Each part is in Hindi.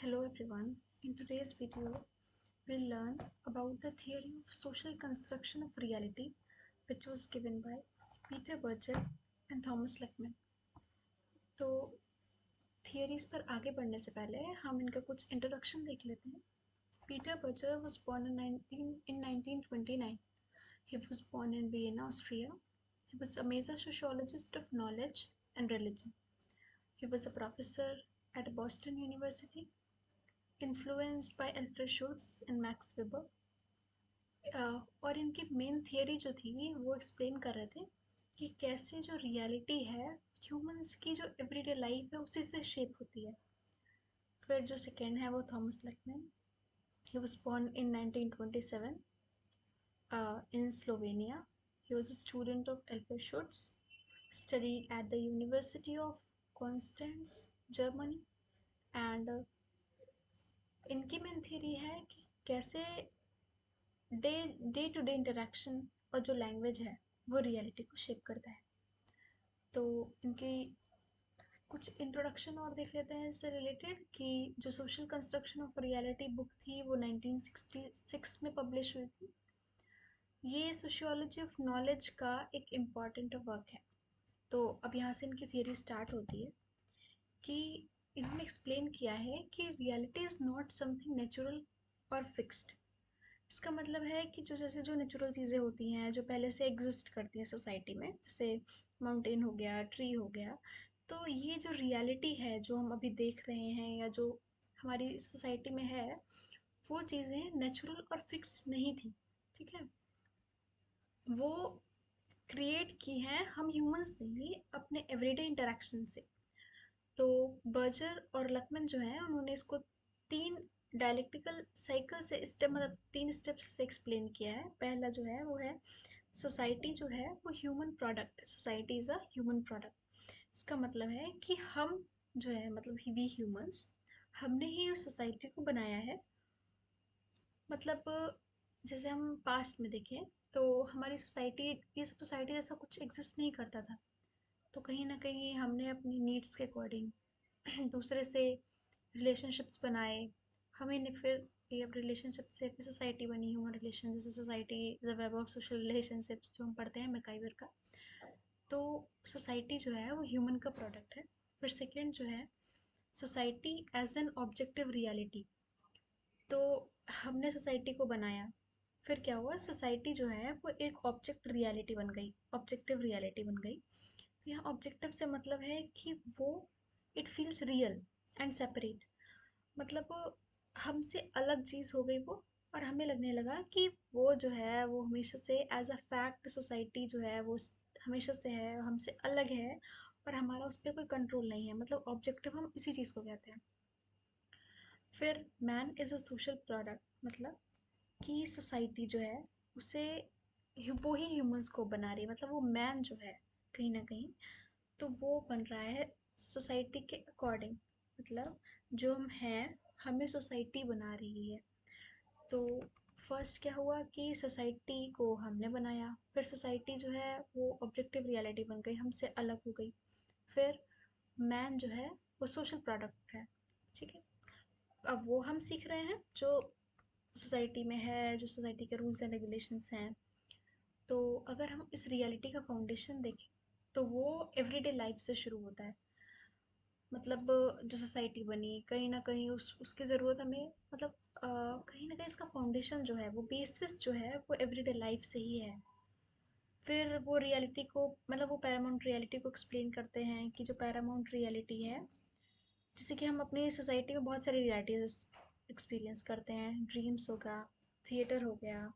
Hello everyone. In today's video, we'll learn about the theory of social construction of reality, which was given by Peter Berger and Thomas Luckman. तो थियरीज पर आगे बढ़ने से पहले हम इनका कुछ इंट्रोडक्शन देख लेते हैं. Peter Berger was born in 1929. He was born in Vienna, Austria. He was a major sociologist of knowledge and religion. He was a professor at Boston University, influenced by Alfred Schultz and Max Weber. और इनकी मेन थियरी जो थी वो एक्सप्लेन कर रहे थे कि कैसे जो रियलिटी है ह्यूमंस की जो एवरीडे लाइफ है उसी से शेप होती है. फिर जो सेकंड है वो Thomas Luckmann. He was born in 1927 in Slovenia. He was a student of Alfred Schutz, studied at the University of Constance, Germany, and इनकी मेन थियरी है कि कैसे day day to day interaction और जो लैंग्वेज है वो रियलिटी को शेप करता है. तो इनकी कुछ इंट्रोडक्शन और देख लेते हैं इससे रिलेटेड कि जो social construction of reality book थी वो 1966 में पब्लिश हुई थी. ये सोशियोलॉजी ऑफ नॉलेज का एक इम्पॉर्टेंट वर्क है. तो अब यहाँ से इनकी थियरी स्टार्ट होती है कि इन्होंने एक्सप्लेन किया है कि reality is not something natural और फिक्स्ड. इसका मतलब है कि जो जैसे जो नेचुरल चीज़ें होती हैं जो पहले से एग्जिस्ट करती हैं सोसाइटी में, जैसे माउंटेन हो गया, ट्री हो गया, तो ये जो रियलिटी है जो हम अभी देख रहे हैं या जो हमारी सोसाइटी में है वो चीज़ें नेचुरल और फिक्स नहीं थी. ठीक है, वो क्रिएट की हैं हम ह्यूमंस ने ही अपने एवरीडे इंटरेक्शन से. तो बर्जर और लकमन जो है उन्होंने इसको तीन डायलेक्टिकल साइकिल से स्टेप मतलब तीन स्टेप्स से एक्सप्लेन किया है. पहला जो है वो है सोसाइटी जो है वो ह्यूमन प्रोडक्ट है. Society is a human product. इसका मतलब है कि हम जो है मतलब वी ह्यूमंस हमने ही उस सोसाइटी को बनाया है. मतलब जैसे हम पास्ट में देखें तो हमारी सोसाइटी ये सब सोसाइटी जैसा कुछ एग्जिस्ट नहीं करता था. तो कहीं ना कहीं हमने अपनी नीड्स के अकॉर्डिंग दूसरे से रिलेशनशिप्स बनाए. हमें ने फिर ये अब रिलेशनशिप से फिर सोसाइटी बनी. ह्यूमन रिलेशन जैसे society the web of social relationships जो हम पढ़ते हैं मैकाइवर का. तो सोसाइटी जो है वो ह्यूमन का प्रोडक्ट है. फिर सेकंड जो है society as an objective reality. तो हमने सोसाइटी को बनाया, फिर क्या हुआ सोसाइटी जो है वो एक ऑब्जेक्ट रियलिटी बन गई, ऑब्जेक्टिव रियलिटी बन गई. तो यहाँ ऑब्जेक्टिव से मतलब है कि वो it feels real and separate. मतलब हमसे अलग चीज़ हो गई वो, और हमें लगने लगा कि वो जो है वो हमेशा से एज अ फैक्ट सोसाइटी जो है वो हमेशा से है, हमसे अलग है और हमारा उस पर कोई कंट्रोल नहीं है. मतलब ऑब्जेक्टिव हम इसी चीज़ को कहते हैं. फिर man is a social product. मतलब कि सोसाइटी जो है उसे वो ही ह्यूमंस को बना रही है. मतलब वो मैन जो है कहीं ना कहीं तो वो बन रहा है सोसाइटी के अकॉर्डिंग. मतलब जो हम हैं हमें सोसाइटी बना रही है. तो फर्स्ट क्या हुआ कि सोसाइटी को हमने बनाया, फिर सोसाइटी जो है वो ऑब्जेक्टिव रियलिटी बन गई, हमसे अलग हो गई. फिर मैन जो है वो सोशल प्रोडक्ट है. ठीक है, अब वो हम सीख रहे हैं जो सोसाइटी में है, जो सोसाइटी के रूल्स एंड रेगुलेशंस हैं. तो अगर हम इस रियलिटी का फाउंडेशन देखें तो वो एवरीडे लाइफ से शुरू होता है. मतलब जो सोसाइटी बनी कहीं ना कहीं उसकी ज़रूरत हमें मतलब कहीं ना कहीं इसका फाउंडेशन जो है वो बेसिस जो है वो एवरीडे लाइफ से ही है. फिर वो रियलिटी को मतलब वो पैरामाउंट रियलिटी को एक्सप्लेन करते हैं कि जो पैरामाउंट रियलिटी है, जैसे कि हम अपनी सोसाइटी में बहुत सारी रियलिटीज एक्सपीरियंस करते हैं. ड्रीम्स होगा, थिएटर हो गया,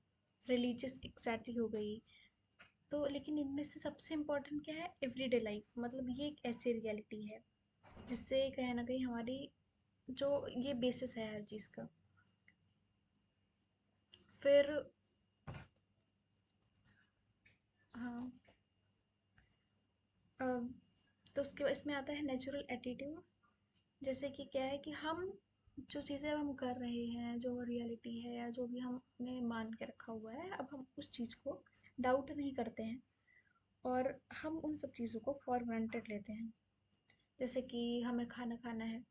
रिलीजियस एक्सैटी हो गई. तो लेकिन इनमें से सबसे इम्पोर्टेंट क्या है, एवरीडे लाइफ. मतलब ये एक ऐसी रियलिटी है जिससे कहीं ना कहीं हमारी जो ये बेसिस है हर चीज़ का. फिर हाँ, अब तो उसके बाद इसमें आता है नेचुरल एटीट्यूड. जैसे कि क्या है कि हम जो चीज़ें हम कर रहे हैं, जो रियलिटी है या जो भी हमने मान के रखा हुआ है, अब हम उस चीज़ को डाउट नहीं करते हैं और हम उन सब चीज़ों को फॉर ग्रांटेड लेते हैं. जैसे कि हमें खाना खाना है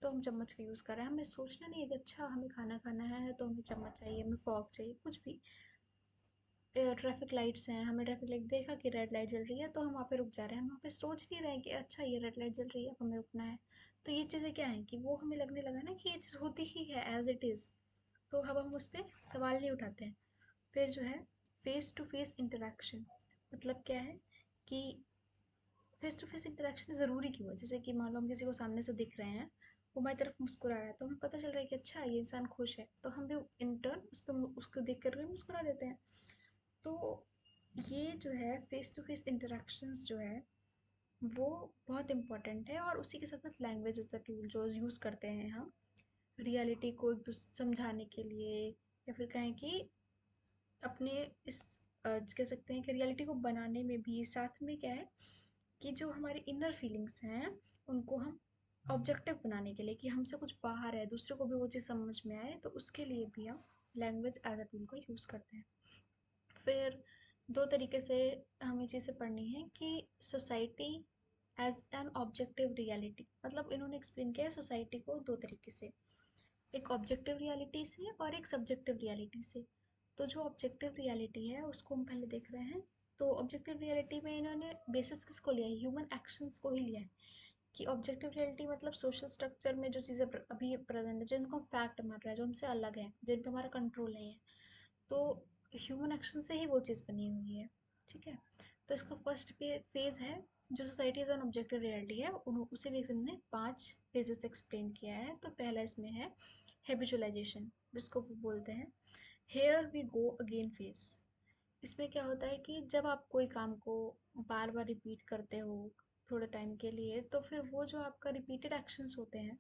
तो हम चम्मच का यूज़ कर रहे हैं। हमें सोचना नहीं है कि अच्छा हमें खाना खाना है तो हमें चम्मच चाहिए, हमें फॉर्क चाहिए, कुछ भी। ट्रैफिक लाइट्स हैं, हमने ट्रैफिक लाइट देखा कि रेड लाइट जल रही है तो हम वहाँ पे रुक जा रहे हैं, हम वहाँ पे सोच नहीं रहे हैं कि अच्छा ये रेड लाइट जल रही है, अब हमें रुकना है। तो ये चीज़ें क्या हैं कि वो हमें लगने लगा ना कि ये चीज़ होती ही है एज इट इज़, तो अब हम उस पर सवाल नहीं उठाते हैं। फिर जो है फेस टू फेस इंटरेक्शन, मतलब क्या है कि फेस टू फेस इंटरेक्शन ज़रूरी क्यों है? जैसे कि मान लो हम किसी को सामने से दिख रहे हैं, वो हमारी तरफ मुस्कुरा रहा है, तो हमें पता चल रहा है कि अच्छा ये इंसान खुश है, तो हम भी इन टर्न उस पर उसको देख कर के मुस्कुरा देते हैं। तो ये जो है फेस टू फेस इंटरेक्शंस जो है वो बहुत इंपॉर्टेंट है, और उसी के साथ साथ लैंग्वेज एज अ टूल जो यूज़ करते हैं हम रियलिटी को एक समझाने के लिए, या फिर कहें कि अपने इस कह सकते हैं कि रियलिटी को बनाने में भी साथ में क्या है कि जो हमारी इनर फीलिंग्स हैं उनको हम ऑब्जेक्टिव बनाने के लिए, कि हमसे कुछ बाहर है, दूसरे को भी वो चीज़ समझ में आए, तो उसके लिए भी हम लैंग्वेज एज अ टूल का यूज़ करते हैं। फिर दो तरीके से हमें चीज़ें पढ़नी है कि society as an objective reality, मतलब इन्होंने एक्सप्लेन किया है सोसाइटी को दो तरीके से, एक ऑब्जेक्टिव रियलिटी से और एक सब्जेक्टिव रियलिटी से। तो जो ऑब्जेक्टिव रियलिटी है उसको हम पहले देख रहे हैं। तो ऑब्जेक्टिव रियलिटी में इन्होंने बेसिस किसको लिया है? ह्यूमन एक्शंस को ही लिया है। कि ऑब्जेक्टिव रियलिटी मतलब सोशल स्ट्रक्चर में जो चीज़ें अभी प्रेजेंट है, जिनको हम फैक्ट मान रहे हैं, जो हमसे अलग है, जिन पे हमारा कंट्रोल नहीं है, तो ह्यूमन एक्शन से ही वो चीज़ बनी हुई है। ठीक है। तो इसका फर्स्ट फेज है जो society as an objective reality है, उसे भी हमने 5 फेजेस एक्सप्लेन किया है। तो पहला इसमें है हैबिचुअलाइजेशन, जिसको वो बोलते हैं here we go again phase. इसमें क्या होता है कि जब आप कोई काम को बार बार रिपीट करते हो थोड़े टाइम के लिए, तो फिर वो जो आपका रिपीटेड एक्शंस होते हैं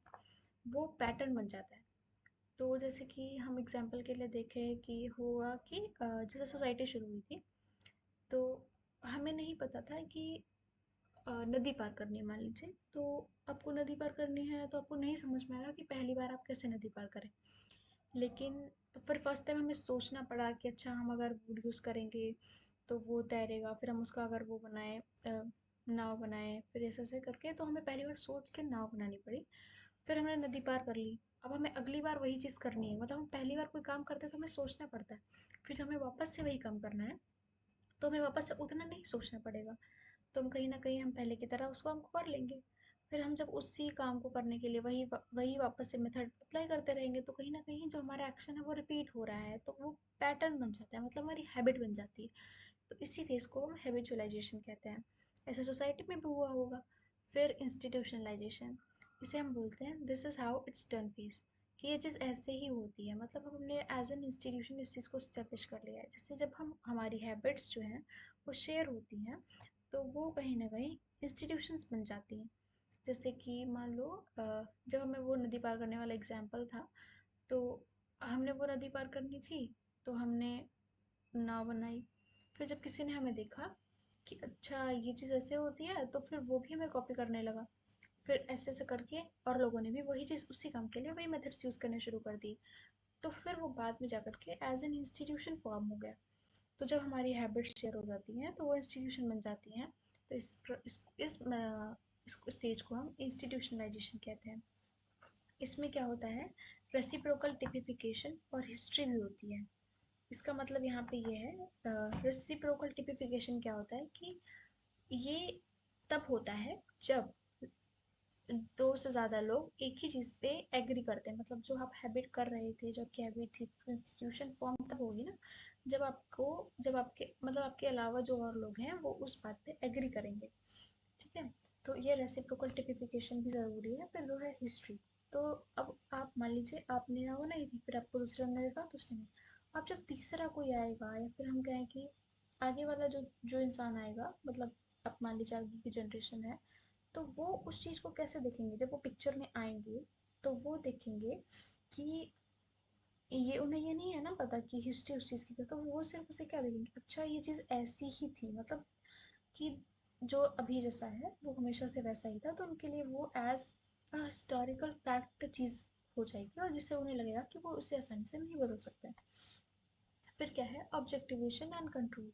वो पैटर्न बन जाता है। तो जैसे कि हम एग्जांपल के लिए देखें कि हुआ कि जैसे सोसाइटी शुरू हुई थी, तो हमें नहीं पता था कि नदी पार करनी है मान लीजिए, तो आपको नदी पार करनी है तो आपको नहीं समझ में आएगा कि पहली बार आप कैसे नदी पार करें। लेकिन तो फिर फर्स्ट टाइम हमें सोचना पड़ा कि अच्छा हम अगर वुड यूज़ करेंगे तो वो तैरेगा, फिर हम उसका अगर वो बनाए नाव बनाए, फिर ऐसे ऐसे करके तो हमें पहली बार सोच के नाव बनानी पड़ी। फिर हमने नदी पार कर ली, अब हमें अगली बार वही चीज़ करनी है, मतलब हम पहली बार कोई काम करते हैं तो हमें सोचना पड़ता है, फिर जब हमें वापस से वही काम करना है तो हमें वापस से उतना नहीं सोचना पड़ेगा। तो हम कहीं न कहीं हम पहले की तरह उसको हमको कर लेंगे। फिर हम जब उसी काम को करने के लिए वही वापस से मेथड अप्लाई करते रहेंगे, तो कहीं न कहीं जो हमारा एक्शन है वो रिपीट हो रहा है, तो वो पैटर्न बन जाता है, मतलब हमारी हैबिट बन जाती है। तो इसी फेज़ को हम हैबिचुअलाइज़ेशन कहते हैं। ऐसे सोसाइटी में भी हुआ होगा। फिर इंस्टीट्यूशनलाइज़ेशन, इसे हम बोलते हैं this is how it's done phase, कि ये चीज़ ऐसे ही होती है, मतलब हमने एज़ एन इंस्टीट्यूशन इस चीज़ को एस्टेब्लिश कर लिया है, जिससे जब हम हमारी हैबिट्स जो हैं वो शेयर होती हैं, तो वो कहीं न कहीं इंस्टीट्यूशंस बन जाती हैं। जैसे कि मान लो जब हमें वो नदी पार करने वाला एग्ज़ाम्पल था, तो हमने वो नदी पार करनी थी, तो हमने नाव बनाई। फिर जब किसी ने हमें देखा कि अच्छा ये चीज़ ऐसे होती है, तो फिर वो भी हमें कॉपी करने लगा। फिर ऐसे ऐसे करके और लोगों ने भी वही चीज़ उसी काम के लिए वही मेथड्स यूज़ करने शुरू कर दी। तो फिर वो बाद में जाकर के एज एन इंस्टीट्यूशन फॉर्म हो गया। तो जब हमारी हैबिट्स शेयर हो जाती हैं तो वो इंस्टीट्यूशन बन जाती हैं। तो इस स्टेज को हम इंस्टीट्यूशनलाइजेशन कहते हैं। इसमें क्या होता है, रेसिप्रोकल टिपिफिकेशन और हिस्ट्री भी होती है। इसका मतलब यहाँ पे ये है, रेसिप्रोकल टिपिफिकेशन क्या होता है कि ये तब होता है जब दो से ज़्यादा लोग एक ही चीज़ पे एग्री करते हैं, मतलब जो आप हैबिट कर रहे थे, जो आपकी हैबिट थी, इंस्टीट्यूशन फॉर्म तब होगी ना जब आपके मतलब आपके अलावा जो और लोग हैं वो उस बात पे एग्री करेंगे। ठीक है। तो ये रेसिप्रोकल टिपिफिकेशन भी ज़रूरी है। फिर जो है हिस्ट्री, तो अब आप मान लीजिए आपने ना बनाई थी, फिर आपको दूसरे ने देखा तो उसने, अब जब तीसरा कोई आएगा या फिर हम कहें कि आगे वाला जो जो इंसान आएगा, मतलब अब मान लीजिए आगे की जनरेशन है, तो वो उस चीज़ को कैसे देखेंगे? जब वो पिक्चर में आएंगे तो वो देखेंगे कि ये उन्हें ये नहीं है ना पता कि हिस्ट्री उस चीज़ की क्या, तो वो सिर्फ उसे क्या देखेंगे, अच्छा ये चीज़ ऐसी ही थी, मतलब कि जो अभी जैसा है वो हमेशा से वैसा ही था, तो उनके लिए वो एज अ हिस्टोरिकल फैक्ट चीज़ हो जाएगी, और जिससे उन्हें लगेगा कि वो उसे आसानी से नहीं बदल सकते हैं। फिर क्या है ऑब्जेक्टिवेशन एंड कंट्रोल।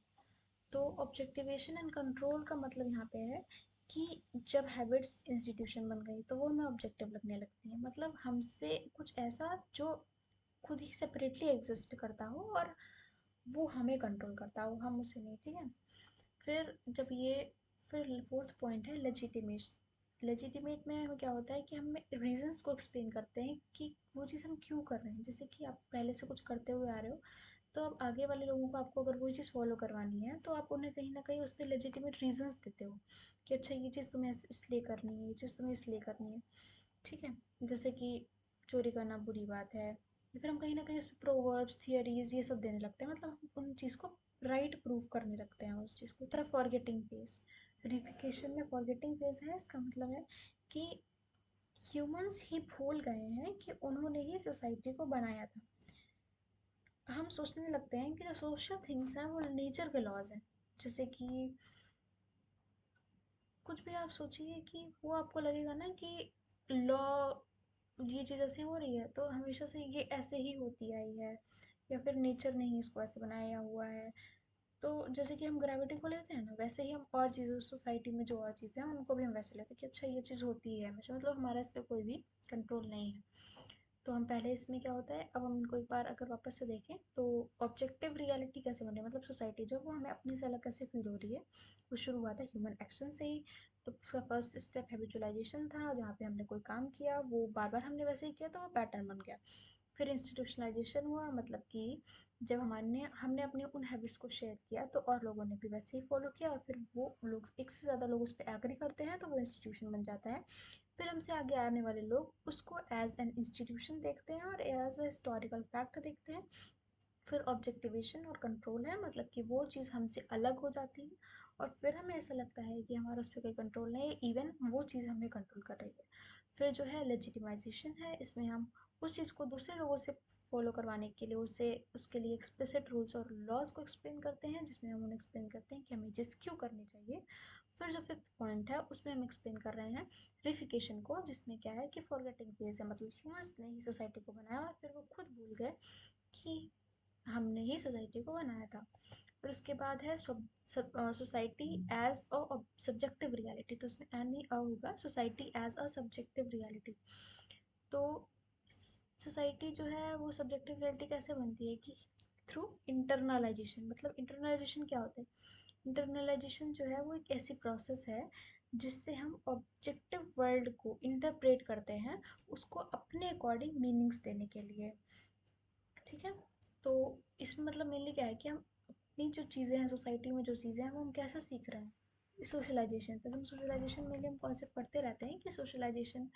तो ऑब्जेक्टिवेशन एंड कंट्रोल का मतलब यहाँ पे है कि जब हैबिट्स इंस्टीट्यूशन बन गई तो वो हमें ऑब्जेक्टिव लगने लगती है, मतलब हमसे कुछ ऐसा जो खुद ही सेपरेटली एग्जिस्ट करता हो और वो हमें कंट्रोल करता हो, हम उसे नहीं, ठीक है। फिर जब ये फिर फोर्थ पॉइंट है लेजिटिमेट। लेजिटिमेट में हमें क्या होता है कि हम रीजंस को एक्सप्लेन करते हैं कि वो चीज़ हम क्यों कर रहे हैं। जैसे कि आप पहले से कुछ करते हुए आ रहे हो, तो अब आगे वाले लोगों को आपको अगर वही चीज़ फॉलो करवानी है तो आप उन्हें कहीं ना कहीं उस पर लेजिटिमेट रीजंस देते हो कि अच्छा ये चीज़ तुम्हें इसलिए करनी है, ये चीज़ तुम्हें इसलिए करनी है, ठीक है। जैसे कि चोरी करना बुरी बात है, या फिर हम कहीं ना कहीं उसमें प्रोवर्ब्स थियरीज ये सब देने लगते हैं, मतलब हम उन चीज़ को राइट प्रूव करने लगते हैं उस चीज़ को। तो फॉरगेटिंग फेज, वेरिफिकेशन में फॉरगेटिंग फेज है, इसका मतलब है कि ह्यूमंस ही भूल गए हैं कि उन्होंने ही सोसाइटी को बनाया था। हम सोचने लगते हैं कि जो सोशल थिंग्स हैं वो नेचर के लॉज हैं। जैसे कि कुछ भी आप सोचिए कि वो आपको लगेगा ना कि लॉ, ये चीज़ ऐसे हो रही है तो हमेशा से ये ऐसे ही होती आई है, या फिर नेचर ने ही इसको ऐसे बनाया हुआ है। तो जैसे कि हम ग्रेविटी को लेते हैं ना, वैसे ही हम और चीज़ों सोसाइटी में जो और चीज़ें हैं उनको भी हम वैसे लेते हैं कि अच्छा ये चीज़ होती है हमेशा, मतलब हमारा इस पर कोई भी कंट्रोल नहीं है। तो हम पहले इसमें क्या होता है, अब हम इनको एक बार अगर वापस से देखें तो ऑब्जेक्टिव रियलिटी कैसे बन रही है, मतलब सोसाइटी जो वो हमें अपने से अलग कैसे फील हो रही है। वो शुरू हुआ था ह्यूमन एक्शन से ही। तो उसका फर्स्ट स्टेप हैबिचुअलाइजेशन था, जहाँ पे हमने कोई काम किया वो बार बार हमने वैसे ही किया तो वो पैटर्न बन गया। फिर इंस्टीट्यूशनलाइजेशन हुआ, मतलब कि जब हमारे हमने अपने उन हैबिट्स को शेयर किया तो और लोगों ने भी वैसे ही फॉलो किया, और फिर वो लोग एक से ज़्यादा लोग उस पर एग्री करते हैं तो वो इंस्टीट्यूशन बन जाता है। फिर हमसे आगे आने वाले लोग उसको एज एन इंस्टीट्यूशन देखते हैं और एज अ हिस्टोरिकल फैक्ट देखते हैं। फिर ऑब्जेक्टिवेशन और कंट्रोल है, मतलब कि वो चीज़ हमसे अलग हो जाती है और फिर हमें ऐसा लगता है कि हमारा उस पर कोई कंट्रोल नहीं है, इवन वो चीज़ हमें कंट्रोल कर रही है। फिर जो है लेजिटिमाइजेशन है, इसमें हम उस चीज़ को दूसरे लोगों से फॉलो करवाने के लिए उसे उसके लिए एक्सप्लिसिट रूल्स और लॉज को एक्सप्लेन करते हैं, जिसमें हम उन्हें एक्सप्लेन करते हैं कि हमें चीज़ क्यों करनी चाहिए। फिर जो फिफ्थ पॉइंट है उसमें हम एक्सप्लेन कर रहे हैं रिफिकेशन को, जिसमें क्या है कि फॉरगेटिंग फेज है, मतलब ह्यूमंस ने ही सोसाइटी को बनाया और फिर वो खुद भूल गए कि हमने ही सोसाइटी को बनाया था। फिर उसके बाद है society as a subjective reality, तो उसमें एन ही अ होगा, society as a subjective reality. तो सोसाइटी जो है वो सब्जेक्टिव रियलिटी कैसे बनती है कि थ्रू इंटरनलाइजेशन। मतलब इंटरनलाइजेशन क्या होता है, इंटरनलाइजेशन जो है वो एक ऐसी प्रोसेस है जिससे हम ऑब्जेक्टिव वर्ल्ड को इंटरप्रेट करते हैं, उसको अपने अकॉर्डिंग मीनिंग्स देने के लिए, ठीक है। तो इसमें मतलब मेनली क्या है कि हम अपनी जो चीज़ें हैं सोसाइटी में, जो चीज़ें हैं वो हम कैसे सीख रहे हैं सोशलाइजेशन। तो हम सोशलाइजेशन में हम कॉन्सेप्ट पढ़ते रहते हैं कि सोशलाइजेशन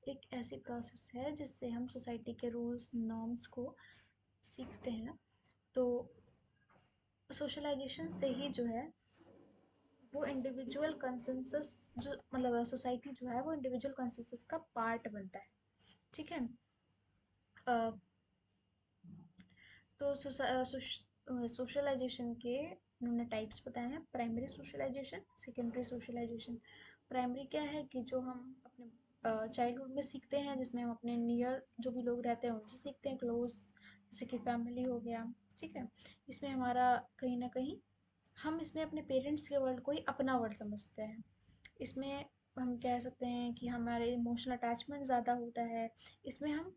एक ऐसी प्रोसेस है जिससे हम सोसाइटी के रूल्स नॉर्म्स को सीखते हैं। तो सोशलाइजेशन से ही जो है वो इंडिविजुअल कंसेंसस, जो मतलब सोसाइटी जो है वो इंडिविजुअल कंसेंसस का पार्ट बनता है, ठीक है। अ, तो सोशलाइजेशन के उन्होंने टाइप्स बताए हैं, primary socialisation, secondary socialisation. Primary क्या है कि जो हम अपने चाइल्डहुड में सीखते हैं, जिसमें हम अपने नियर जो भी लोग रहते हैं उनसे सीखते हैं, क्लोज, जैसे कि फैमिली हो गया, ठीक है। इसमें हमारा कहीं ना कहीं हम इसमें अपने पेरेंट्स के वर्ल्ड को ही अपना वर्ल्ड समझते हैं। इसमें हम कह सकते हैं कि हमारे इमोशनल अटैचमेंट ज़्यादा होता है। इसमें हम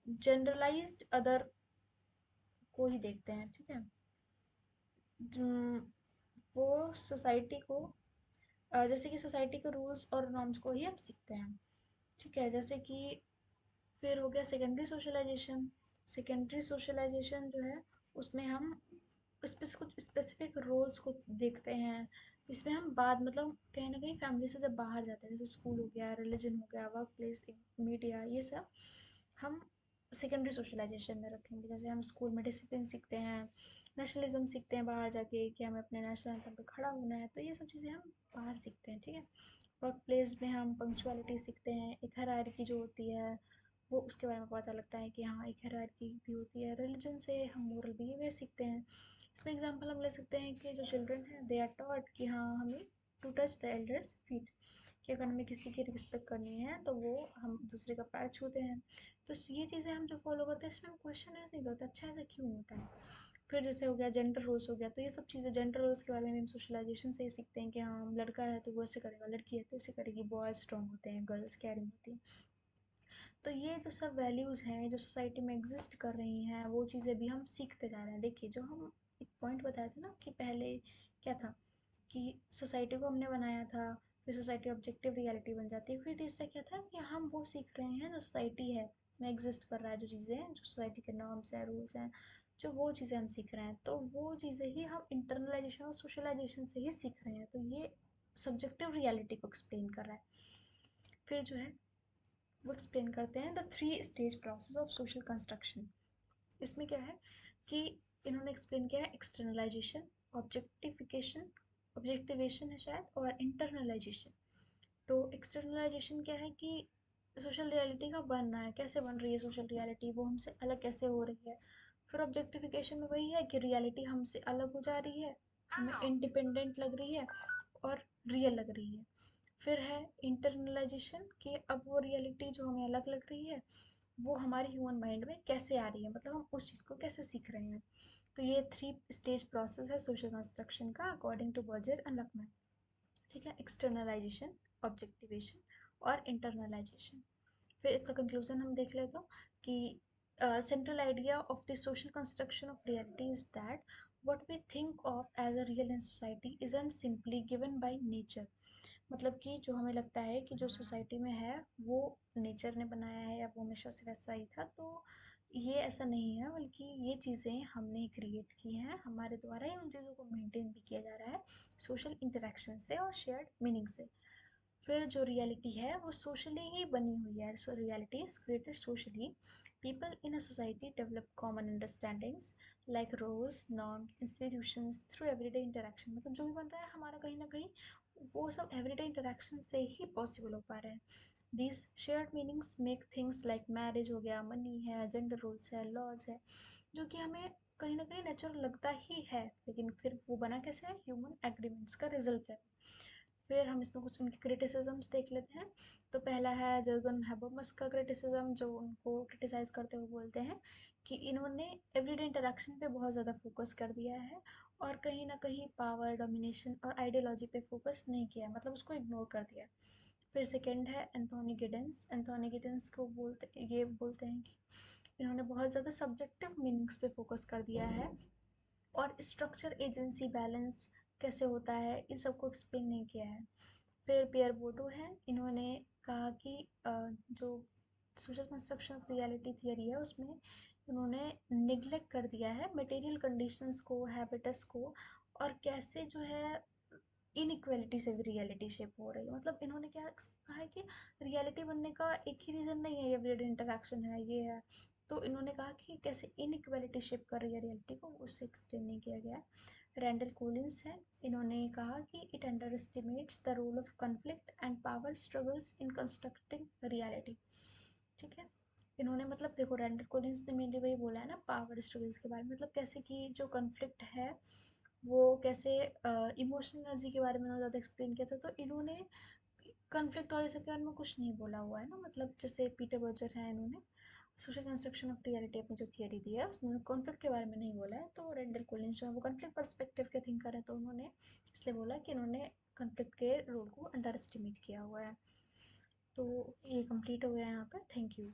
जनरलाइज्ड अदर को ही देखते हैं, ठीक है। वो सोसाइटी को जैसे कि सोसाइटी के रूल्स और नॉर्म्स को ही हम सीखते हैं, ठीक है। जैसे कि फिर हो गया सेकेंडरी सोशलाइजेशन। सेकेंडरी सोशलाइजेशन जो है उसमें हम उस पर कुछ स्पेसिफिक रोल्स को देखते हैं, इसमें हम बाद मतलब कहीं ना कहीं फैमिली से जब बाहर जाते हैं, जैसे स्कूल हो गया, रिलीजन हो गया, वर्क प्लेस, मीडिया, ये सब हम सेकेंडरी सोशलाइजेशन में रखेंगे। जैसे हम स्कूल में डिसिप्लिन सीखते हैं, नेशनलिज्म सीखते हैं बाहर जाके कि हमें अपने नेशनल एंथम पे खड़ा होना है, तो ये सब चीज़ें हम बाहर सीखते हैं, ठीक है। वर्क प्लेस में हम पंक्चुअलिटी सीखते हैं, एक हायरार्की जो होती है वो उसके बारे में पता लगता है कि हाँ एक हायरार्की भी होती है। रिलीजन से हम मोरल बिहेवियर सीखते हैं। इसमें एग्जांपल हम ले सकते हैं कि जो चिल्ड्रन हैं दे आर टॉट कि हाँ हमें to touch the elders feet, कि अगर हमें किसी की रिस्पेक्ट करनी है तो वो हम दूसरे का पैर छूते हैं। तो ये चीज़ें हम जो फॉलो करते हैं इसमें हम क्वेश्चन नहीं करते अच्छा ऐसा क्यों होता है। फिर जैसे हो गया जेंडर रोल्स हो गया, तो ये सब चीज़ें जेंडर रोल्स के बारे में भी हम सोशलाइजेशन से ही सीखते हैं कि हाँ लड़का है तो वो ऐसे करेगा, लड़की है तो ऐसे करेगी, बॉयज स्ट्रांग होते हैं, गर्ल्स कैरिंग होती हैं। तो ये जो सब वैल्यूज़ हैं जो सोसाइटी में एग्जिस्ट कर रही हैं वो चीज़ें भी हम सीखते जा रहे हैं। देखिए जो हम एक पॉइंट बताए थे ना कि पहले क्या था कि सोसाइटी को हमने बनाया था, फिर सोसाइटी ऑब्जेक्टिव रियलिटी बन जाती है, फिर तीसरा क्या था कि हम वो सीख रहे हैं जो सोसाइटी है में एग्जिस्ट कर रहा है, जो चीज़ें हैं जो सोसाइटी के नॉर्म्स हैं रूल्स हैं, जो वो चीज़ें हम सीख रहे हैं, तो वो चीज़ें ही हम इंटरनलाइजेशन और सोशलाइजेशन से ही सीख रहे हैं। तो ये सब्जेक्टिव रियलिटी को एक्सप्लेन कर रहा है। फिर जो है वो एक्सप्लेन करते हैं the 3 stage process of social construction. इसमें क्या है कि इन्होंने एक्सप्लेन किया है एक्सटर्नलाइजेशन, ऑब्जेक्टिफिकेशन, ऑब्जेक्टिवेशन है शायद, और इंटरनलाइजेशन। तो एक्सटर्नलाइजेशन क्या है कि सोशल रियलिटी का बनना है, कैसे बन रही है सोशल रियलिटी, वो हमसे अलग कैसे हो रही है। फिर ऑब्जेक्टिफिकेशन में वही है कि रियलिटी हमसे अलग हो जा रही है, हमें इंडिपेंडेंट लग रही है और रियल लग रही है। फिर है इंटरनलाइजेशन कि अब वो रियलिटी जो हमें अलग लग रही है वो हमारे ह्यूमन माइंड में कैसे आ रही है, मतलब हम उस चीज़ को कैसे सीख रहे हैं। तो ये 3 स्टेज प्रोसेस है सोशल कंस्ट्रक्शन का according to Berger and Luckmann. ठीक है, एक्सटर्नलाइजेशन, ऑब्जेक्टिवेशन और इंटरनलाइजेशन। फिर इसका कंक्लूजन हम देख लेते हो कि central idea of the social construction of reality is that what we think of as a real in society isn't simply given by nature। मतलब कि जो हमें लगता है कि जो सोसाइटी में है वो नेचर ने बनाया है या वो हमेशा से वैसा ही था, तो ये ऐसा नहीं है, बल्कि ये चीज़ें हमने क्रिएट की हैं, हमारे द्वारा ही उन चीज़ों को मेंटेन भी किया जा रहा है सोशल इंटरेक्शन से और शेयर्ड मीनिंग से। फिर जो रियलिटी है वो सोशली ही बनी हुई है, so reality is created socially. People in a society develop common understandings like roles norms institutions through everyday interaction. मतलब जो भी बन रहा है हमारा कहीं ना कहीं वो सब एवरीडे इंटरेक्शन से ही पॉसिबल हो पा रहे हैं। These shared meanings make things like marriage हो गया, मनी है, जेंडर रूल्स है, लॉज है, जो कि हमें कहीं ना कहीं नेचुरल लगता ही है, लेकिन फिर वो बना कैसे है, ह्यूमन एग्रीमेंट्स का रिजल्ट है। फिर हम इसमें कुछ उनके क्रिटिसिजम्स देख लेते हैं। तो पहला है जर्गन हैबरमस का क्रिटिसिज्म, जो उनको क्रिटिसाइज करते हुए बोलते हैं कि इन्होंने एवरीडे इंटरेक्शन पे बहुत ज़्यादा फोकस कर दिया है और कहीं ना कहीं पावर डोमिनेशन और आइडियोलॉजी पे फोकस नहीं किया है, मतलब उसको इग्नोर कर दिया है। फिर सेकंड है एंथोनी गिडेंस। एंथोनी गिडेंस को बोलते हैं कि इन्होंने बहुत ज़्यादा सब्जेक्टिव मीनिंग्स पे फोकस कर दिया है और स्ट्रक्चर एजेंसी बैलेंस कैसे होता है इन सबको एक्सप्लेन नहीं किया है। फिर पियर बोटो है, इन्होंने कहा कि जो social construction of reality theory है उसमें उन्होंने निग्लेक्ट कर दिया है मटेरियल कंडीशंस को, हैबिटस को, और कैसे जो है इनइक्वालिटी से भी रियलिटी शेप हो रही है। मतलब इन्होंने क्या कहा है कि रियलिटी बनने का एक ही रीज़न नहीं है, एवरीडे इंटरेक्शन है, ये है। तो इन्होंने कहा कि कैसे इनइक्वालिटी शेप कर रही है रियलिटी को, उससे एक्सप्लेन नहीं किया गया। रैंडल कोलिंस है, इन्होंने कहा कि it underestimates the role of conflict and power struggles in constructing reality. ठीक है, इन्होंने मतलब देखो रैंडल कोलिंस ने मेनली वही बोला है ना पावर स्ट्रगल्स के बारे में, मतलब कैसे कि जो कन्फ्लिक्ट है वो कैसे इमोशनल एनर्जी के बारे में उन्होंने ज़्यादा एक्सप्लेन किया था। तो इन्होंने कन्फ्लिक्ट और ये सब के बारे में कुछ नहीं बोला हुआ है ना, मतलब जैसे पीटर बर्जर है, इन्होंने सोशल कंस्ट्रक्शन ऑफ रियलिटी अपनी जो थियरी दी है उसमें कॉन्फ्लिक्ट के बारे में नहीं बोला है। तो रेंडल कोलिंस जो है वो कॉन्फ्लिक्ट पर्सपेक्टिव के थिंकर है, तो उन्होंने इसलिए बोला कि इन्होंने कॉन्फ्लिक्ट के रोल को अंडर एस्टिमेट किया हुआ है। तो ये कंप्लीट हो गया यहाँ पर, थैंक यू।